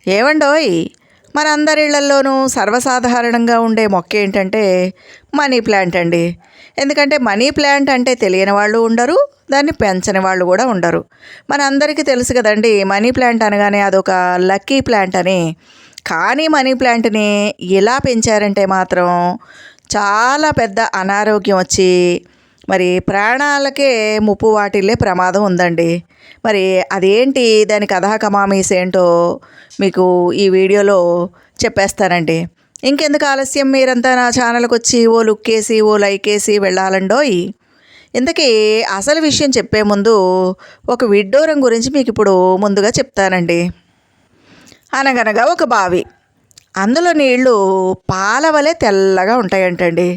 ఏవండోయ్, మనందరి ఇళ్లల్లోనూ సర్వసాధారణంగా ఉండే మొక్క ఏంటంటే మనీ ప్లాంట్ అండి. ఎందుకంటే మనీ ప్లాంట్ అంటే తెలియని వాళ్ళు ఉండరు, దాన్ని పెంచని వాళ్ళు కూడా ఉండరు. మనందరికీ తెలుసు కదండి, మనీ ప్లాంట్ అనగానే అదొక లక్కీ ప్లాంట్ అని. కానీ మనీ ప్లాంట్ని ఇలా పెంచారంటే మాత్రం చాలా పెద్ద అనారోగ్యం వచ్చి మరి ప్రాణాలకే ముప్పు వాటిల్లే ప్రమాదం ఉందండి. మరి అదేంటి, దాని కథా కమామీస్ ఏంటో మీకు ఈ వీడియోలో చెప్పేస్తానండి. ఇంకెందుకు ఆలస్యం, మీరంతా నా ఛానల్కి వచ్చి ఓ లుక్ వేసి ఓ లైక్ వేసి వెళ్ళాలండోయ్. ఇంతకీ అసలు విషయం చెప్పే ముందు ఒక విడ్డూరం గురించి మీకు ఇప్పుడు ముందుగా చెప్తానండి. అనగనగా ఒక బావి, అందులో నీళ్లు పాల వలె తెల్లగా ఉంటాయంటండి.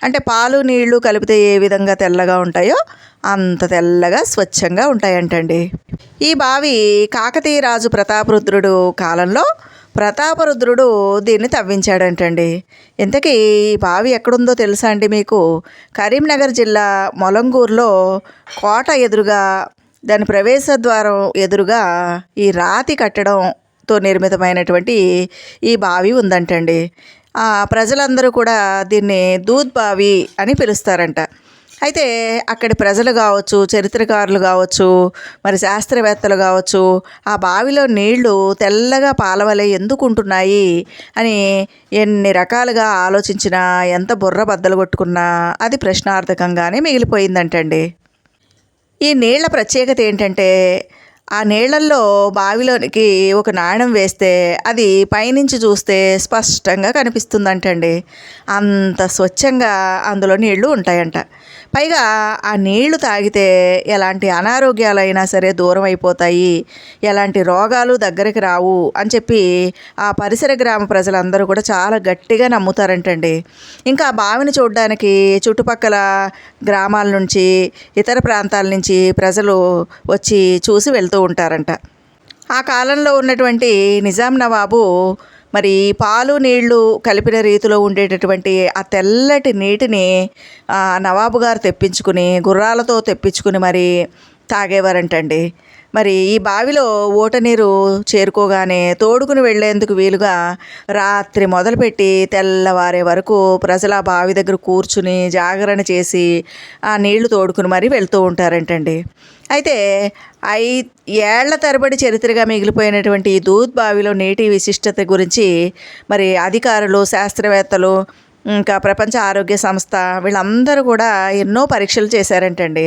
అంటే పాలు నీళ్లు కలిపితే ఏ విధంగా తెల్లగా ఉంటాయో అంత తెల్లగా స్వచ్ఛంగా ఉంటాయంటండి. ఈ బావి కాకతీయ రాజు ప్రతాపరుద్రుడు కాలంలో ప్రతాపరుద్రుడు దీన్ని తవ్వించాడంటండి. ఇంతకీ ఈ బావి ఎక్కడుందో తెలుసా అండి మీకు? కరీంనగర్ జిల్లా మొలంగూరులో కోట ఎదురుగా, దాని ప్రవేశ ద్వారం ఎదురుగా ఈ రాతి కట్టడంతో నిర్మితమైనటువంటి ఈ బావి ఉందంటండి. ప్రజలందరూ కూడా దీన్ని దూద్ బావి అని పిలుస్తారంట. అయితే అక్కడి ప్రజలు కావచ్చు, చరిత్రకారులు కావచ్చు, మరి శాస్త్రవేత్తలు కావచ్చు, ఆ బావిలో నీళ్లు తెల్లగా పాలవలే ఎందుకు ఉంటున్నాయి అని ఎన్ని రకాలుగా ఆలోచించినా, ఎంత బుర్ర బద్దలు కొట్టుకున్నా అది ప్రశ్నార్థకంగానే మిగిలిపోయిందంటండి. ఈ నీళ్ల ప్రత్యేకత ఏంటంటే, ఆ నీళ్లల్లో బావిలోనికి ఒక నాణెం వేస్తే అది పైనుంచి చూస్తే స్పష్టంగా కనిపిస్తుందంటండి. అంత స్వచ్ఛంగా అందులో నీళ్లు ఉంటాయంట. పైగా ఆ నీళ్లు తాగితే ఎలాంటి అనారోగ్యాలైనా సరే దూరం అయిపోతాయి, ఎలాంటి రోగాలు దగ్గరికి రావు అని చెప్పి ఆ పరిసర గ్రామ ప్రజలందరూ కూడా చాలా గట్టిగా నమ్ముతారంటండి. ఇంకా ఆ బావిని చూడడానికి చుట్టుపక్కల గ్రామాల నుంచి, ఇతర ప్రాంతాల నుంచి ప్రజలు వచ్చి చూసి వెళ్తూ ఉంటారంట. ఆ కాలంలో ఉన్నటువంటి నిజాం నవాబు మరి పాలు నీళ్లు కలిపిన రీతిలో ఉండేటటువంటి ఆ తెల్లటి నీటిని నవాబు గారు తెప్పించుకుని, గుర్రాలతో తెప్పించుకుని మరి తాగేవారంటండి. మరి ఈ బావిలో ఊట నీరు చేరుకోగానే తోడుకుని వెళ్లేందుకు వీలుగా రాత్రి మొదలుపెట్టి తెల్లవారే వరకు ప్రజలు ఆ బావి దగ్గర కూర్చుని జాగరణ చేసి ఆ నీళ్లు తోడుకుని మరీ వెళ్తూ ఉంటారంటండి. అయితే ఏళ్ల తరబడి చరిత్రగా మిగిలిపోయినటువంటి ఈ దూద్ బావిలో నీటి విశిష్టత గురించి మరి అధికారులు, శాస్త్రవేత్తలు, ఇంకా ప్రపంచ ఆరోగ్య సంస్థ వీళ్ళందరూ కూడా ఎన్నో పరీక్షలు చేశారంటండి.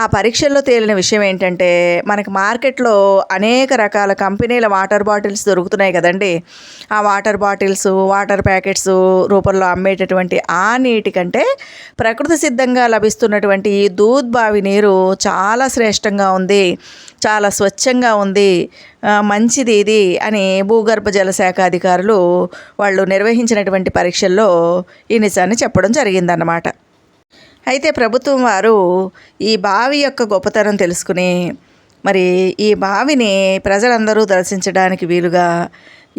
ఆ పరీక్షల్లో తేలిన విషయం ఏంటంటే, మనకి మార్కెట్లో అనేక రకాల కంపెనీల వాటర్ బాటిల్స్ దొరుకుతున్నాయి కదండి. ఆ వాటర్ బాటిల్స్, వాటర్ ప్యాకెట్స్ రూపంలో అమ్మేటటువంటి ఆ నీటి కంటే ప్రకృతి సిద్ధంగా లభిస్తున్నటువంటి ఈ దూద్ బావి నీరు చాలా శ్రేష్టంగా ఉంది, చాలా స్వచ్ఛంగా ఉంది, మంచిది ఇది అని భూగర్భ జలశాఖ అధికారులు వాళ్ళు నిర్వహించినటువంటి పరీక్షల్లో ఈ నిజాన్ని చెప్పడం జరిగిందన్నమాట. అయితే ప్రభుత్వం వారు ఈ బావి యొక్క గొప్పతనం తెలుసుకుని మరి ఈ బావిని ప్రజలందరూ దర్శించడానికి వీలుగా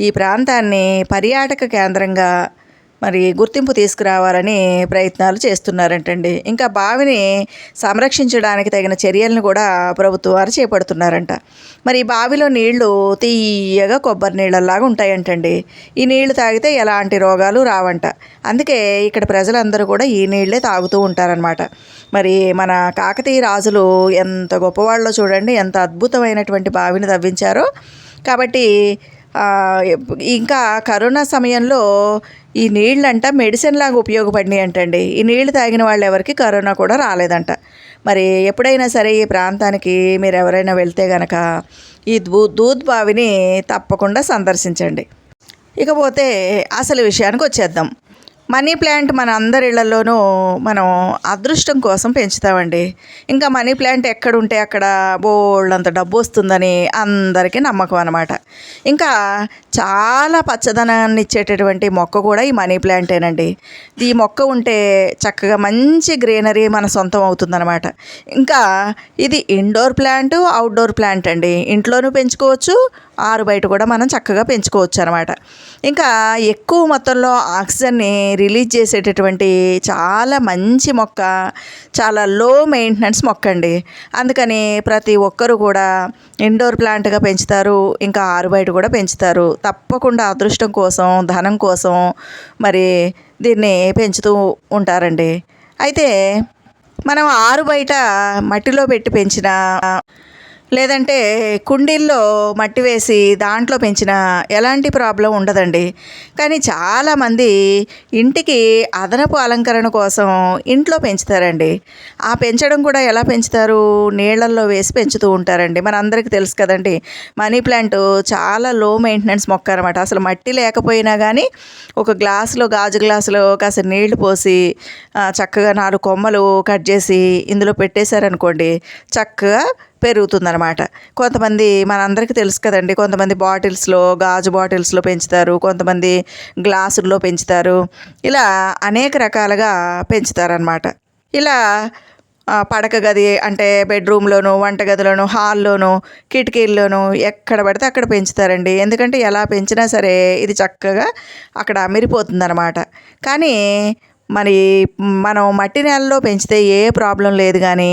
ఈ ప్రాంతాన్ని పర్యాటక కేంద్రంగా మరి గుర్తింపు తీసుకురావాలని ప్రయత్నాలు చేస్తున్నారంటండి. ఇంకా బావిని సంరక్షించడానికి తగిన చర్యలను కూడా ప్రభుత్వం వారు చేపడుతున్నారంట. మరి ఈ బావిలో నీళ్లు తీయగా కొబ్బరి నీళ్ళలాగా ఉంటాయంటండి. ఈ నీళ్లు తాగితే ఎలాంటి రోగాలు రావంట. అందుకే ఇక్కడ ప్రజలందరూ కూడా ఈ నీళ్లే తాగుతూ ఉంటారనమాట. మరి మన కాకతీయ రాజులు ఎంత గొప్పవాళ్ళో చూడండి, ఎంత అద్భుతమైనటువంటి బావిని తవ్వించారో. కాబట్టి ఇంకా కరోనా సమయంలో ఈ నీళ్ళంట మెడిసిన్ లాగా ఉపయోగపడినాయి అంటండి. ఈ నీళ్లు తాగిన వాళ్ళు ఎవరికి కరోనా కూడా రాలేదంట. మరి ఎప్పుడైనా సరే ఈ ప్రాంతానికి మీరు ఎవరైనా వెళ్తే గనక ఈ దూద్ బావిని తప్పకుండా సందర్శించండి. ఇకపోతే అసలు విషయానికి వచ్చేద్దాం. మనీ ప్లాంట్ మన అందరి ఇళ్లలోనూ మనం అదృష్టం కోసం పెంచుతామండి. ఇంకా మనీ ప్లాంట్ ఎక్కడుంటే అక్కడ బోల్డంత డబ్బు వస్తుందని అందరికీ నమ్మకం అన్నమాట. ఇంకా చాలా పచ్చదనాన్ని ఇచ్చేటటువంటి మొక్క కూడా ఈ మనీ ప్లాంటేనండి. ఈ మొక్క ఉంటే చక్కగా మంచి గ్రీనరీ మన సొంతం అవుతుందన్నమాట. ఇంకా ఇది ఇండోర్ ప్లాంట్, అవుట్డోర్ ప్లాంట్ అండి. ఇంట్లోనూ పెంచుకోవచ్చు, ఆరు బయట కూడా మనం చక్కగా పెంచుకోవచ్చు అనమాట. ఇంకా ఎక్కువ మొత్తంలో ఆక్సిజన్ని రిలీజ్ చేసేటటువంటి చాలా మంచి మొక్క, చాలా లో మెయింటెనెన్స్ మొక్క అండి. అందుకని ప్రతి ఒక్కరు కూడా ఇండోర్ ప్లాంట్గా పెంచుతారు, ఇంకా ఆరుబయట కూడా పెంచుతారు. తప్పకుండా అదృష్టం కోసం, ధనం కోసం మరి దీన్ని పెంచుతూ ఉంటారండి. అయితే మనం ఆరుబయట మట్టిలో పెట్టి పెంచిన, లేదంటే కుండీల్లో మట్టి వేసి దాంట్లో పెంచిన ఎలాంటి ప్రాబ్లం ఉండదండి. కానీ చాలామంది ఇంటికి అదనపు అలంకరణ కోసం ఇంట్లో పెంచుతారండి. ఆ పెంచడం కూడా ఎలా పెంచుతారు? నీళ్ళల్లో వేసి పెంచుతూ ఉంటారండి. మనందరికీ తెలుసు కదండి, మనీ ప్లాంట్ చాలా లో మెయింటెనెన్స్ మొక్క అనమాట. అసలు మట్టి లేకపోయినా కానీ ఒక గ్లాసులో, గాజు గ్లాసులో కాస్త నీళ్లు పోసి చక్కగా 4 కొమ్మలు కట్ చేసి ఇందులో పెట్టేశారనుకోండి, చక్కగా పెరుగుతుందన్నమాట. కొంతమంది మనందరికీ తెలుసు కదండి, కొంతమంది బాటిల్స్లో, గాజు బాటిల్స్లో పెంచుతారు, కొంతమంది గ్లాసుల్లో పెంచుతారు. ఇలా అనేక రకాలుగా పెంచుతారనమాట. ఇలా పడక గది అంటే బెడ్రూమ్లోను, వంటగదిలోను, హాల్లోను, కిటికీల్లోనూ ఎక్కడ పడితే అక్కడ పెంచుతారండి. ఎందుకంటే ఎలా పెంచినా సరే ఇది చక్కగా అక్కడ అమిరిపోతుందన్నమాట. కానీ మరి మనం మట్టి నేలలో పెంచితే ఏ ప్రాబ్లం లేదు, కానీ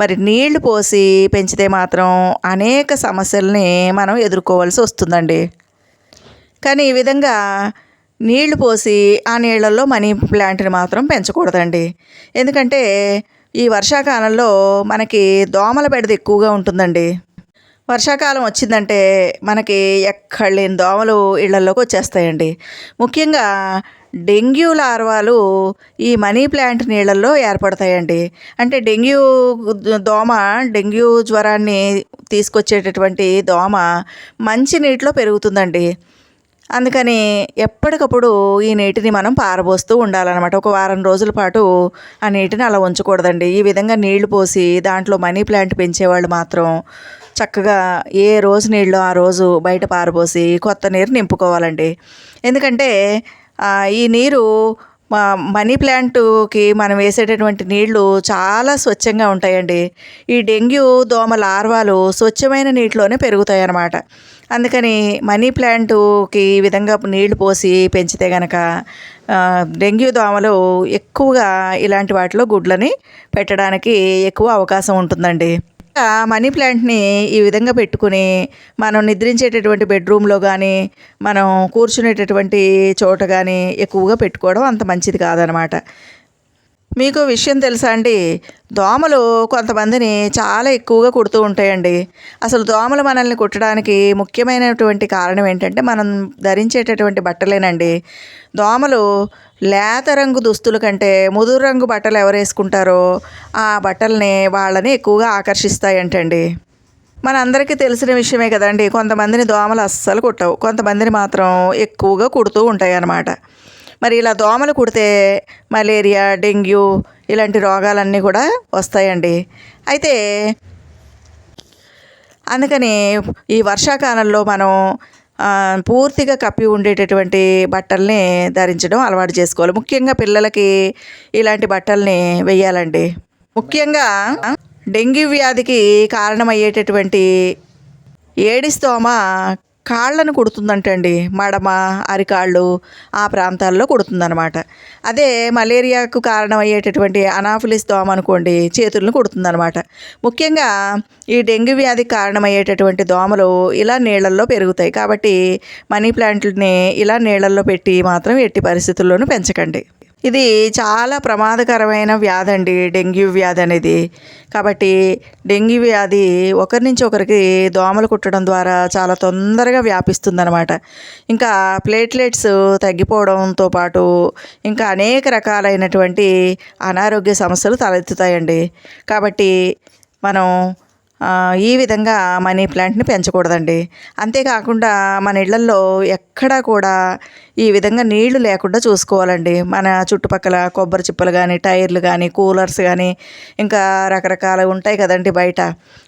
మరి నీళ్లు పోసి పెంచితే మాత్రం అనేక సమస్యల్ని మనం ఎదుర్కోవాల్సి వస్తుందండి. కానీ ఈ విధంగా నీళ్లు పోసి ఆ నీళ్ళల్లో మనీ ప్లాంట్ని మాత్రం పెంచకూడదండి. ఎందుకంటే ఈ వర్షాకాలంలో మనకి దోమల బెడద ఎక్కువగా ఉంటుందండి. వర్షాకాలం వచ్చిందంటే మనకి ఎక్కడ లేని దోమలు ఇళ్లలోకి వచ్చేస్తాయండి. ముఖ్యంగా డెంగ్యూ లార్వాలు ఈ మనీ ప్లాంట్ నీళ్ళల్లో ఏర్పడతాయండి. అంటే డెంగ్యూ జ్వరాన్ని తీసుకొచ్చేటటువంటి దోమ మంచి నీటిలో పెరుగుతుందండి. అందుకని ఎప్పటికప్పుడు ఈ నీటిని మనం పారబోస్తూ ఉండాలన్నమాట. ఒక వారం రోజుల పాటు ఆ నీటిని అలా ఉంచకూడదండి. ఈ విధంగా నీళ్లు పోసి దాంట్లో మనీ ప్లాంట్ పెంచేవాళ్ళు మాత్రం చక్కగా ఏ రోజు నీళ్ళు ఆ రోజు బయట పారబోసి కొత్త నీరు నింపుకోవాలండి. ఎందుకంటే ఈ నీరు మనీ ప్లాంట్కి మనం వేసేటటువంటి నీళ్లు చాలా స్వచ్ఛంగా ఉంటాయండి. ఈ డెంగ్యూ దోమ లార్వాలు స్వచ్ఛమైన నీటిలోనే పెరుగుతాయి అన్నమాట. అందుకని మనీ ప్లాంట్కి ఈ విధంగా నీళ్లు పోసి పెంచితే కనుక డెంగ్యూ దోమలు ఎక్కువగా ఇలాంటి వాటిలో గుడ్లని పెట్టడానికి ఎక్కువ అవకాశం ఉంటుందండి. మనీ ప్లాంట్ని ఈ విధంగా పెట్టుకుని మనం నిద్రించేటటువంటి బెడ్రూమ్లో కానీ, మనం కూర్చునేటటువంటి చోట కానీ ఎక్కువగా పెట్టుకోవడం అంత మంచిది కాదనమాట. మీకు విషయం తెలుసా అండి, దోమలు కొంతమందిని చాలా ఎక్కువగా కుడుతూ ఉంటాయండి. అసలు దోమలు మనల్ని కుట్టడానికి ముఖ్యమైనటువంటి కారణం ఏంటంటే మనం ధరించేటటువంటి బట్టలేనండి. దోమలు లేత రంగు దుస్తుల కంటే ముదురు రంగు బట్టలు ఎవరు వేసుకుంటారో ఆ బట్టల్ని వాళ్ళని ఎక్కువగా ఆకర్షిస్తాయంటండి. మనందరికీ తెలిసిన విషయమే కదండి, కొంతమందిని దోమలు అస్సలు కుట్టవు, కొంతమందిని మాత్రం ఎక్కువగా కుడుతూ ఉంటాయి అన్నమాట. మరి ఇలా దోమలు కుడితే మలేరియా, డెంగ్యూ ఇలాంటి రోగాలన్నీ కూడా వస్తాయండి. అయితే అందుకని ఈ వర్షాకాలంలో మనం పూర్తిగా కప్పి ఉండేటటువంటి బట్టల్ని ధరించడం అలవాటు చేసుకోవాలి. ముఖ్యంగా పిల్లలకి ఇలాంటి బట్టల్ని వేయాలండి. ముఖ్యంగా డెంగ్యూ వ్యాధికి కారణమయ్యేటటువంటి ఏడిస్ దోమ కాళ్ళను కుడుతుందంటండి. మడమ, అరికాళ్ళు ఆ ప్రాంతాల్లో కుడుతుందన్నమాట. అదే మలేరియాకు కారణమయ్యేటటువంటి అనాఫిలిస్ దోమ అనుకోండి, చేతులను కుడుతుందన్నమాట. ముఖ్యంగా ఈ డెంగ్యూ వ్యాధికి కారణమయ్యేటటువంటి దోమలు ఇలా నీళ్ళల్లో పెరుగుతాయి. కాబట్టి మనీ ప్లాంట్ని ఇలా నీళ్ళల్లో పెట్టి మాత్రం ఎట్టి పరిస్థితుల్లోనూ పెంచకండి. ఇది చాలా ప్రమాదకరమైన వ్యాధి అండి, డెంగ్యూ వ్యాధి అనేది. కాబట్టి డెంగ్యూ వ్యాధి ఒకరి నుంచి ఒకరికి దోమలు కుట్టడం ద్వారా చాలా తొందరగా వ్యాపిస్తుందన్నమాట. ఇంకా ప్లేట్లెట్స్ తగ్గిపోవడంతో పాటు ఇంకా అనేక రకాలైనటువంటి అనారోగ్య సమస్యలు తలెత్తుతాయండి. కాబట్టి మనం ఈ విధంగా మనీ ప్లాంట్ని పెంచకూడదండి. అంతేకాకుండా మన ఇళ్లల్లో ఎక్కడా కూడా ఈ విధంగా నీళ్లు లేకుండా చూసుకోవాలండి. మన చుట్టుపక్కల కొబ్బరి చిప్పలు కానీ, టైర్లు కానీ, కూలర్స్ కానీ, ఇంకా రకరకాలు ఉంటాయి కదండి బయట,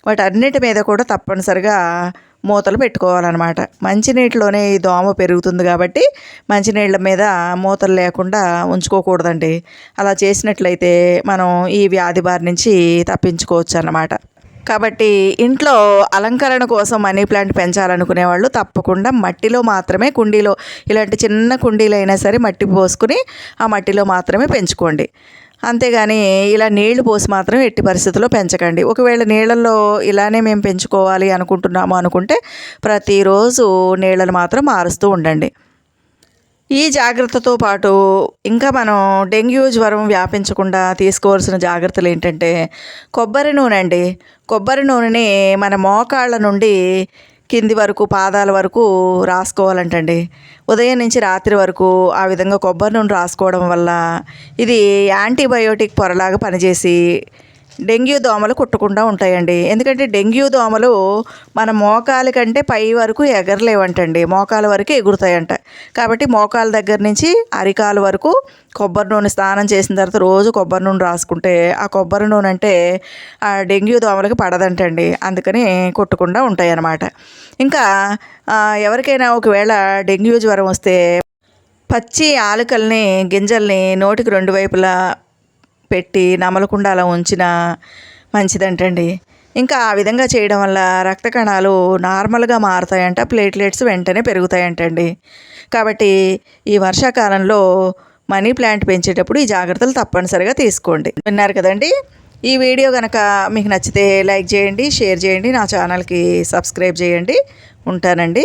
వాటన్నిటి మీద కూడా తప్పనిసరిగా మూతలు పెట్టుకోవాలన్నమాట. మంచినీటిలోనే ఈ దోమ పెరుగుతుంది కాబట్టి మంచినీళ్ళ మీద మూతలు లేకుండా ఉంచుకోకూడదండి. అలా చేసినట్లయితే మనం ఈ వ్యాధి బారి నుంచి తప్పించుకోవచ్చు అన్నమాట. కాబట్టి ఇంట్లో అలంకరణ కోసం మనీ ప్లాంట్ పెంచాలనుకునే వాళ్ళు తప్పకుండా మట్టిలో మాత్రమే, కుండీలో, ఇలాంటి చిన్న కుండీలు అయినా సరే మట్టి పోసుకుని ఆ మట్టిలో మాత్రమే పెంచుకోండి. అంతేగాని ఇలా నీళ్లు పోసి మాత్రం ఎట్టి పరిస్థితుల్లో పెంచకండి. ఒకవేళ నీళ్ళల్లో ఇలానే మేము పెంచుకోవాలి అనుకుంటున్నాము అనుకుంటే ప్రతిరోజు నీళ్ళను మాత్రం మారుస్తూ ఉండండి. ఈ జాగ్రత్తతో పాటు ఇంకా మనం డెంగ్యూ జ్వరం వ్యాపించకుండా తీసుకోవాల్సిన జాగ్రత్తలు ఏంటంటే కొబ్బరి నూనె అండి. కొబ్బరి నూనెని మన మోకాళ్ళ నుండి కింది వరకు, పాదాల వరకు రాసుకోవాలంటండి. ఉదయం నుంచి రాత్రి వరకు ఆ విధంగా కొబ్బరి నూనె రాసుకోవడం వల్ల ఇది యాంటీబయోటిక్ పొరలాగా పనిచేసి డెంగ్యూ దోమలు కుట్టకుండా ఉంటాయండి. ఎందుకంటే డెంగ్యూ దోమలు మన మోకాలి కంటే పై వరకు ఎగరలేవంటండి, మోకాల వరకు ఎగురుతాయంట. కాబట్టి మోకాల దగ్గర నుంచి అరికాలు వరకు కొబ్బరి నూనె స్నానం చేసిన తర్వాత రోజు కొబ్బరి నూనె రాసుకుంటే ఆ కొబ్బరి నూనె అంటే ఆ డెంగ్యూ దోమలకి పడదంటండి. అందుకని కుట్టకుండా ఉంటాయి అన్నమాట. ఇంకా ఎవరికైనా ఒకవేళ డెంగ్యూ జ్వరం వస్తే పచ్చి ఆలుకల్ని, గింజల్ని నోటికి రెండు వైపులా పెట్టి నమలకుండా అలా ఉంచినా మంచిదంటండి. ఇంకా ఆ విధంగా చేయడం వల్ల రక్త కణాలు నార్మల్గా మారుతాయంట, ప్లేట్లెట్స్ వెంటనే పెరుగుతాయంటండి. కాబట్టి ఈ వర్షాకాలంలో మనీ ప్లాంట్ పెంచేటప్పుడు ఈ జాగ్రత్తలు తప్పనిసరిగా తీసుకోండి. విన్నారు కదండి. ఈ వీడియో కనుక మీకు నచ్చితే లైక్ చేయండి, షేర్ చేయండి, నా ఛానల్కి సబ్స్క్రైబ్ చేయండి. ఉంటానండి.